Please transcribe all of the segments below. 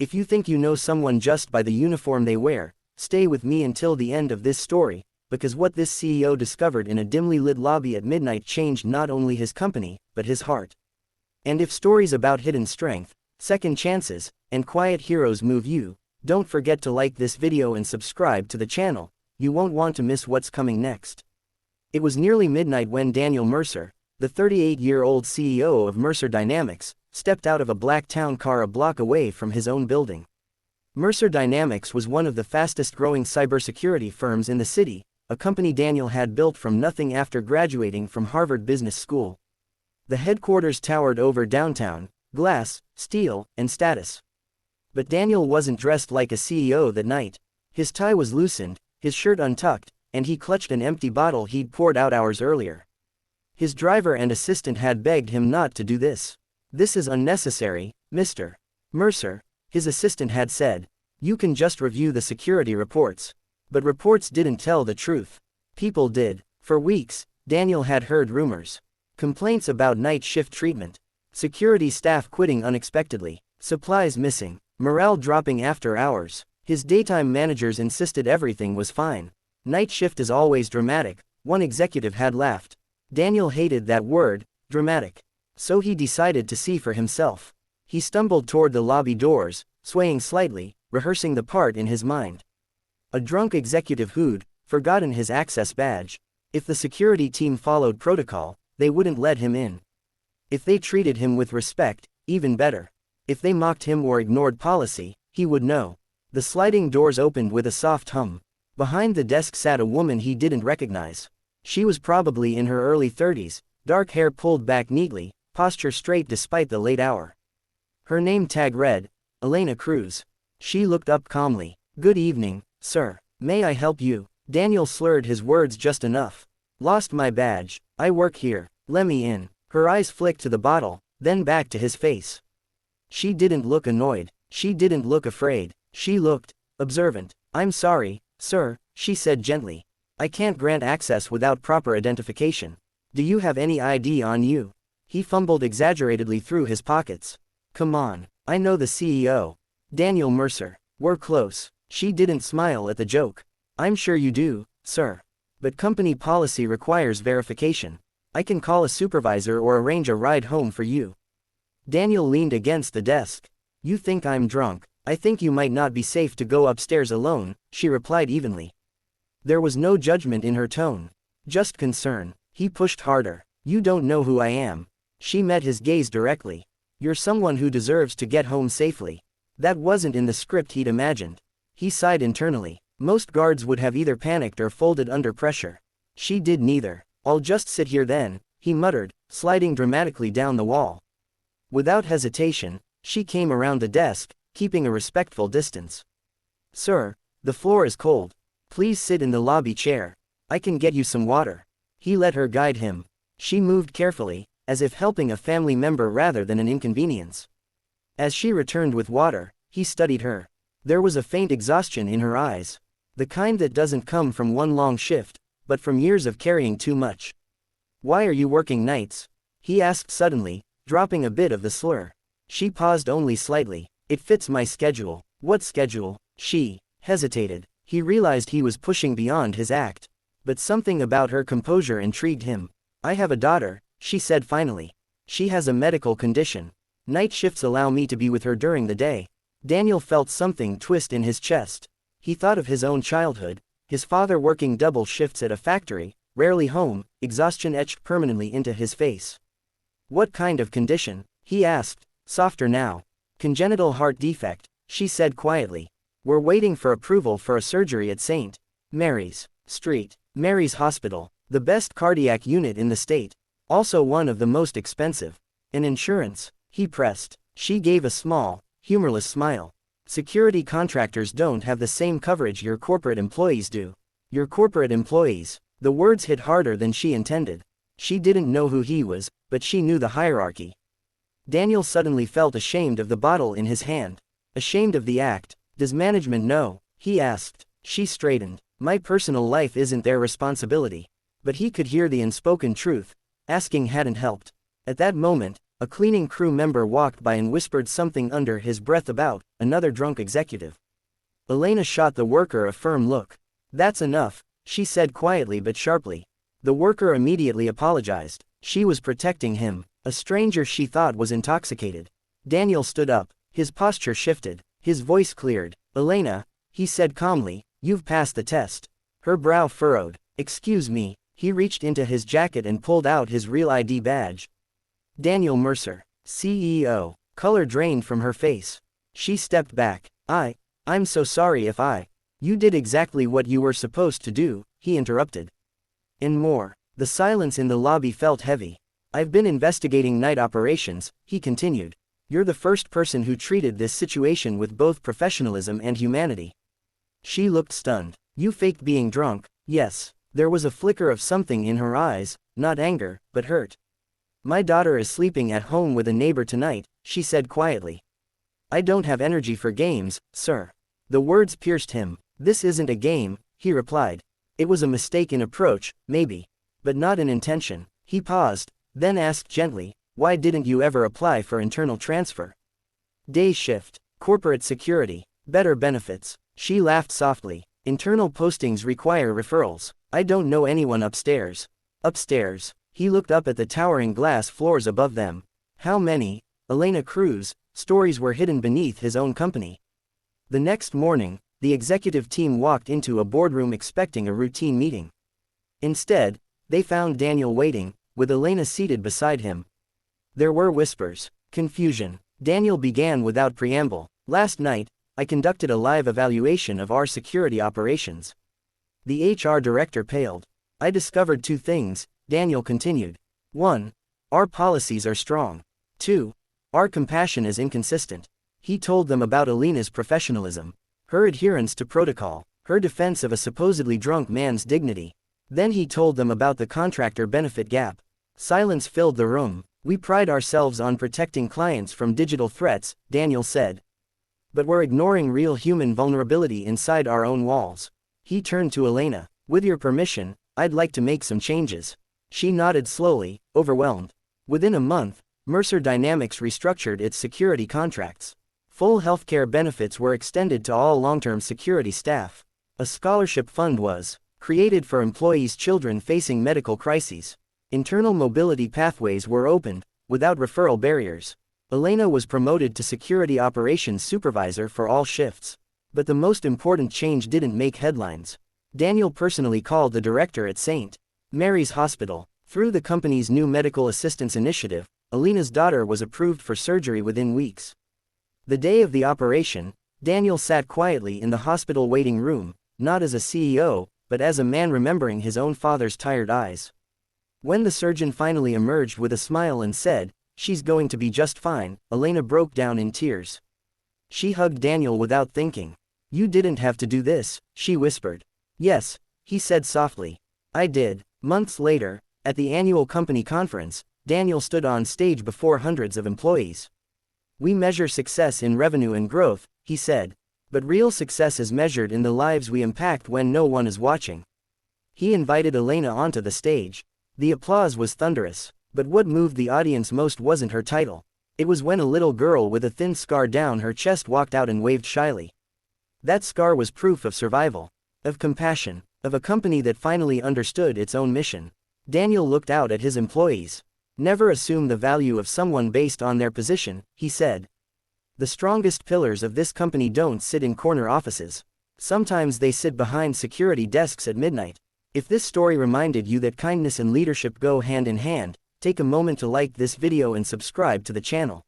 If you think you know someone just by the uniform they wear, stay with me until the end of this story, because what this CEO discovered in a dimly lit lobby at midnight changed not only his company, but his heart. And if stories about hidden strength, second chances, and quiet heroes move you, don't forget to like this video and subscribe to the channel. You won't want to miss what's coming next. It was nearly midnight when Daniel Mercer, the 38-year-old CEO of Mercer Dynamics, stepped out of a black town car a block away from his own building. Mercer Dynamics was one of the fastest-growing cybersecurity firms in the city, a company Daniel had built from nothing after graduating from Harvard Business School. The headquarters towered over downtown, glass, steel, and status. But Daniel wasn't dressed like a CEO that night. His tie was loosened, his shirt untucked, and he clutched an empty bottle he'd poured out hours earlier. His driver and assistant had begged him not to do this. "This is unnecessary, Mr. Mercer," his assistant had said. "You can just review the security reports." But reports didn't tell the truth. People did. For weeks, Daniel had heard rumors. Complaints about night shift treatment. Security staff quitting unexpectedly. Supplies missing. Morale dropping after hours. His daytime managers insisted everything was fine. "Night shift is always dramatic," one executive had laughed. Daniel hated that word, dramatic. So he decided to see for himself. He stumbled toward the lobby doors, swaying slightly, rehearsing the part in his mind. A drunk executive who'd forgotten his access badge. If the security team followed protocol, they wouldn't let him in. If they treated him with respect, even better. If they mocked him or ignored policy, he would know. The sliding doors opened with a soft hum. Behind the desk sat a woman he didn't recognize. She was probably in her early 30s, dark hair pulled back neatly, posture straight despite the late hour. Her name tag read, Elena Cruz. She looked up calmly. "Good evening, sir. May I help you?" Daniel slurred his words just enough. "Lost my badge. I work here. Let me in." Her eyes flicked to the bottle, then back to his face. She didn't look annoyed. She didn't look afraid. She looked observant. "I'm sorry, sir," she said gently. "I can't grant access without proper identification. Do you have any ID on you?" He fumbled exaggeratedly through his pockets. "Come on. I know the CEO. Daniel Mercer. We're close." She didn't smile at the joke. "I'm sure you do, sir. But company policy requires verification. I can call a supervisor or arrange a ride home for you." Daniel leaned against the desk. "You think I'm drunk. I think you might not be safe to go upstairs alone," she replied evenly. There was no judgment in her tone. Just concern. He pushed harder. "You don't know who I am." She met his gaze directly. "You're someone who deserves to get home safely." That wasn't in the script he'd imagined. He sighed internally. Most guards would have either panicked or folded under pressure. She did neither. "I'll just sit here then," he muttered, sliding dramatically down the wall. Without hesitation, she came around the desk, keeping a respectful distance. "Sir, the floor is cold. Please sit in the lobby chair. I can get you some water." He let her guide him. She moved carefully, as if helping a family member rather than an inconvenience. As she returned with water, he studied her. There was a faint exhaustion in her eyes. The kind that doesn't come from one long shift, but from years of carrying too much. "Why are you working nights?" he asked suddenly, dropping a bit of the slur. She paused only slightly. "It fits my schedule." "What schedule?" She hesitated. He realized he was pushing beyond his act. But something about her composure intrigued him. "I have a daughter," she said finally. "She has a medical condition. Night shifts allow me to be with her during the day." Daniel felt something twist in his chest. He thought of his own childhood, his father working double shifts at a factory, rarely home, exhaustion etched permanently into his face. "What kind of condition?" he asked, softer now. "Congenital heart defect," she said quietly. "We're waiting for approval for a surgery at St. Mary's Street. Mary's Hospital, the best cardiac unit in the state. Also one of the most expensive." "And insurance?" he pressed. She gave a small, humorless smile. "Security contractors don't have the same coverage your corporate employees do." "Your corporate employees." The words hit harder than she intended. She didn't know who he was, but she knew the hierarchy. Daniel suddenly felt ashamed of the bottle in his hand. Ashamed of the act. "Does management know?" he asked. She straightened. "My personal life isn't their responsibility." But he could hear the unspoken truth. Asking hadn't helped. At that moment, A cleaning crew member walked by and whispered something under his breath about another drunk executive. Elena shot the worker a firm look. "That's enough," she said quietly but sharply. The worker immediately apologized. She was protecting him. A stranger she thought was intoxicated. Daniel stood up. His posture shifted. His voice cleared. "Elena," he said calmly, "you've passed the test." Her brow furrowed. "Excuse me." He reached into his jacket and pulled out his real ID badge. Daniel Mercer, CEO. Color drained from her face. She stepped back. I'm so sorry if You did exactly what you were supposed to do," he interrupted. "And more." The silence in the lobby felt heavy. "I've been investigating night operations," he continued. "You're the first person who treated this situation with both professionalism and humanity." She looked stunned. "You faked being drunk?" "Yes." There was a flicker of something in her eyes, not anger, but hurt. "My daughter is sleeping at home with a neighbor tonight," she said quietly. "I don't have energy for games, sir." The words pierced him. "This isn't a game," he replied. "It was a mistake in approach, maybe. But not in intention." He paused, then asked gently, "Why didn't you ever apply for internal transfer?" "Day shift, corporate security, better benefits." She laughed softly. "Internal postings require referrals. I don't know anyone upstairs." "Upstairs?" He looked up at the towering glass floors above them. How many? Elena Cruz, stories were hidden beneath his own company. The next morning, the executive team walked into a boardroom expecting a routine meeting. Instead, they found Daniel waiting, with Elena seated beside him. There were whispers, confusion. Daniel began without preamble. "Last night, I conducted a live evaluation of our security operations." The HR director paled. "I discovered two things," Daniel continued. 1. Our policies are strong. 2. Our compassion is inconsistent. He told them about Elena's professionalism, her adherence to protocol, her defense of a supposedly drunk man's dignity. Then he told them about the contractor benefit gap. Silence filled the room. "We pride ourselves on protecting clients from digital threats," Daniel said. "But we're ignoring real human vulnerability inside our own walls." He turned to Elena. "With your permission, I'd like to make some changes." She nodded slowly, overwhelmed. Within a month, Mercer Dynamics restructured its security contracts. Full healthcare benefits were extended to all long-term security staff. A scholarship fund was created for employees' children facing medical crises. Internal mobility pathways were opened, without referral barriers. Elena was promoted to security operations supervisor for all shifts. But the most important change didn't make headlines. Daniel personally called the director at St. Mary's Hospital. Through the company's new medical assistance initiative, Elena's daughter was approved for surgery within weeks. The day of the operation, Daniel sat quietly in the hospital waiting room, not as a CEO, but as a man remembering his own father's tired eyes. When the surgeon finally emerged with a smile and said, "She's going to be just fine," Elena broke down in tears. She hugged Daniel without thinking. "You didn't have to do this," she whispered. "Yes," he said softly. "I did." Months later, at the annual company conference, Daniel stood on stage before hundreds of employees. "We measure success in revenue and growth," he said. "But real success is measured in the lives we impact when no one is watching." He invited Elena onto the stage. The applause was thunderous. But what moved the audience most wasn't her title. It was when a little girl with a thin scar down her chest walked out and waved shyly. That scar was proof of survival, of compassion, of a company that finally understood its own mission. Daniel looked out at his employees. "Never assume the value of someone based on their position," he said. "The strongest pillars of this company don't sit in corner offices. Sometimes they sit behind security desks at midnight." If this story reminded you that kindness and leadership go hand in hand, take a moment to like this video and subscribe to the channel.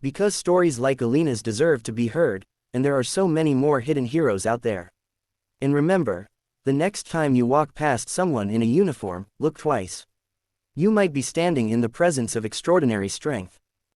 Because stories like Elena's deserve to be heard, and there are so many more hidden heroes out there. And remember, the next time you walk past someone in a uniform, look twice. You might be standing in the presence of extraordinary strength.